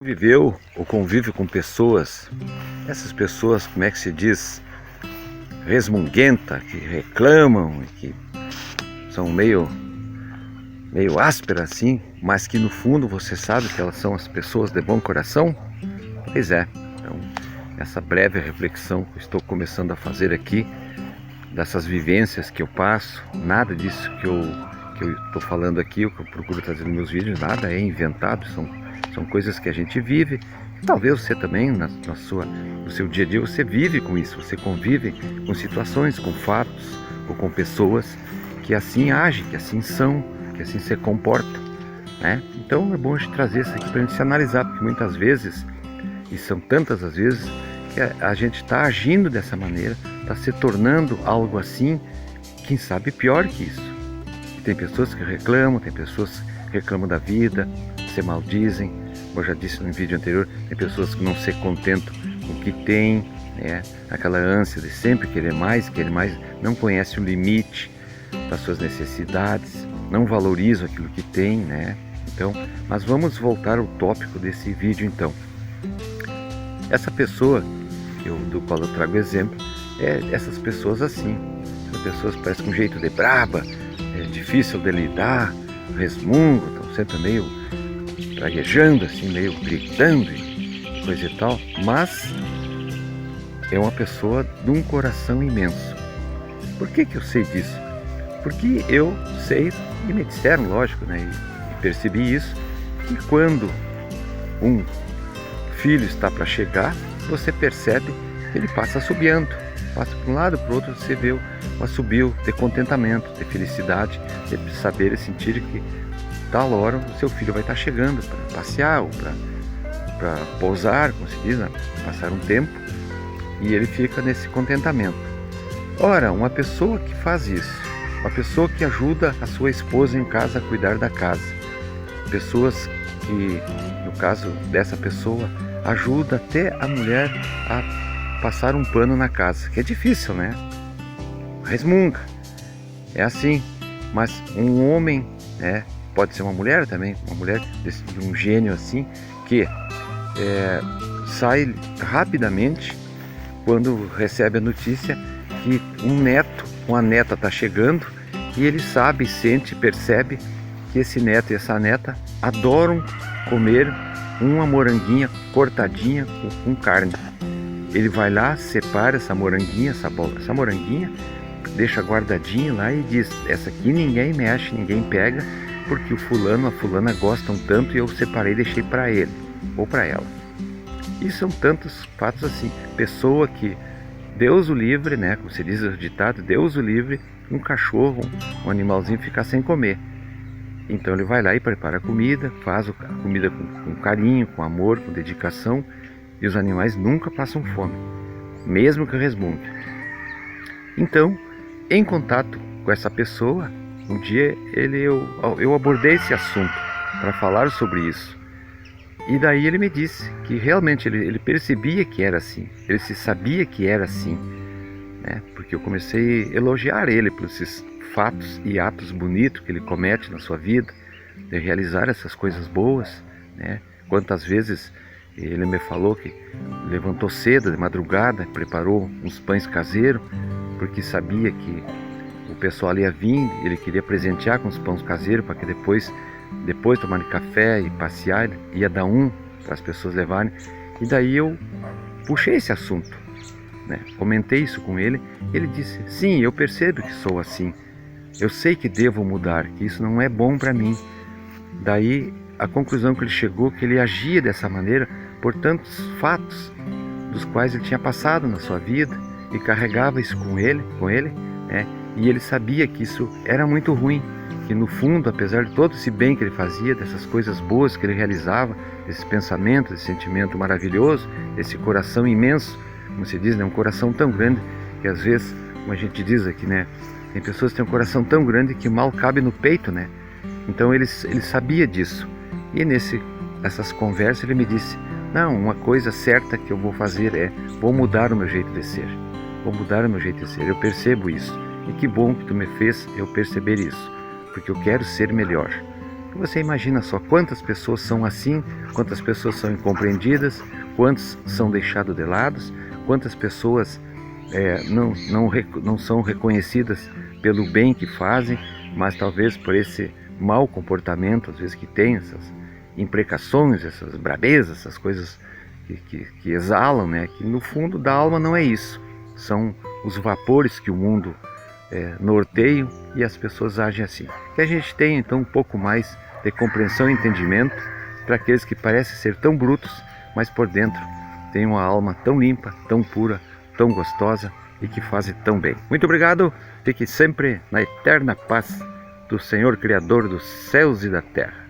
Viveu ou convive com pessoas, essas pessoas, como é que se diz, resmunguenta, que reclamam, que são meio ásperas assim, mas que no fundo você sabe que elas são as pessoas de bom coração? Pois é, então essa breve reflexão que eu estou começando a fazer aqui, dessas vivências que eu passo, nada disso que eu estou falando aqui, o que eu procuro trazer nos meus vídeos, nada é inventado, são coisas que a gente vive. Talvez você também, no seu dia a dia, você vive com isso, você convive com situações, com fatos ou com pessoas que assim agem, que assim são, que assim se comportam, né? Então é bom a gente trazer isso aqui para a gente se analisar, porque muitas vezes, e são tantas as vezes, que a gente está agindo dessa maneira, está se tornando algo assim, quem sabe pior que isso. E tem pessoas que reclamam, tem pessoas que reclamam da vida, se maldizem, como eu já disse no vídeo anterior, tem pessoas que não se contentam com o que tem, né? Aquela ânsia de sempre querer mais, não conhece o limite das suas necessidades, não valorizam aquilo que tem, né? Então, mas vamos voltar ao tópico desse vídeo então. Essa pessoa do qual eu trago exemplo, é essas pessoas assim. Essas pessoas parecem com um jeito de braba, é difícil de lidar, resmungo, estão sempre meio praguejando, assim, meio gritando e coisa e tal, mas é uma pessoa de um coração imenso. Por que eu sei disso? Porque eu sei, e me disseram, lógico, né, e percebi isso, que quando um filho está para chegar, você percebe que ele passa assobiando, passa para um lado, para o outro, você vê o assobio de contentamento, de felicidade, de saber e sentir que tal hora o seu filho vai estar chegando para passear ou para pousar, como se diz, né? Passar um tempo, e ele fica nesse contentamento. Ora, uma pessoa que faz isso, uma pessoa que ajuda a sua esposa em casa a cuidar da casa, pessoas que, no caso dessa pessoa, ajuda até a mulher a passar um pano na casa, que é difícil, né? Resmunga, é assim, mas um homem, né? Pode ser uma mulher também, uma mulher de um gênio assim, que sai rapidamente quando recebe a notícia que uma neta está chegando, e ele sabe, sente, percebe que esse neto e essa neta adoram comer uma moranguinha cortadinha com carne. Ele vai lá, separa essa moranguinha, deixa guardadinho lá e diz: essa aqui ninguém mexe, ninguém pega, porque o fulano, a fulana gostam tanto e eu separei e deixei para ele ou para ela. E são tantos fatos assim. Pessoa que, Deus o livre, né? Como se diz o ditado, Deus o livre, um cachorro, um animalzinho ficar sem comer. Então ele vai lá e prepara a comida, faz a comida com carinho, com amor, com dedicação, e os animais nunca passam fome, mesmo que resmungue. Então, em contato com essa pessoa, um dia eu abordei esse assunto para falar sobre isso. E daí ele me disse que realmente ele percebia que era assim, ele se sabia que era assim, né? Porque eu comecei a elogiar ele por esses fatos e atos bonitos que ele comete na sua vida, de realizar essas coisas boas, né? Quantas vezes ele me falou que levantou cedo, de madrugada, preparou uns pães caseiros, porque sabia que o pessoal ia vir, ele queria presentear com os pães caseiros, para que depois tomarem café e passear, ele ia dar um para as pessoas levarem. E daí eu puxei esse assunto, né? Comentei isso com ele. Ele disse: sim, eu percebo que sou assim, eu sei que devo mudar, que isso não é bom para mim. Daí a conclusão que ele chegou, que ele agia dessa maneira por tantos fatos dos quais ele tinha passado na sua vida e carregava isso com ele, né? E ele sabia que isso era muito ruim, que no fundo, apesar de todo esse bem que ele fazia, dessas coisas boas que ele realizava, esses pensamentos, esse sentimento maravilhoso, esse coração imenso, como se diz, né? Um coração tão grande que às vezes, como a gente diz aqui, né? Tem pessoas que têm um coração tão grande que mal cabe no peito, né? Então ele sabia disso. E nessas conversas ele me disse: não, uma coisa certa que eu vou fazer vou mudar o meu jeito de ser. Vou mudar o meu jeito de ser, eu percebo isso. E que bom que tu me fez eu perceber isso, porque eu quero ser melhor. Você imagina só quantas pessoas são assim, quantas pessoas são incompreendidas, quantos são deixados de lado, quantas pessoas não são reconhecidas pelo bem que fazem, mas talvez por esse mau comportamento, às vezes que tem, essas imprecações, essas brabezas, essas coisas que exalam, né? Que no fundo da alma não é isso, são os vapores que o mundo norteiam e as pessoas agem assim. Que a gente tenha então um pouco mais de compreensão e entendimento para aqueles que parecem ser tão brutos, mas por dentro tem uma alma tão limpa, tão pura, tão gostosa e que fazem tão bem. Muito obrigado, fique sempre na eterna paz do Senhor Criador dos céus e da terra.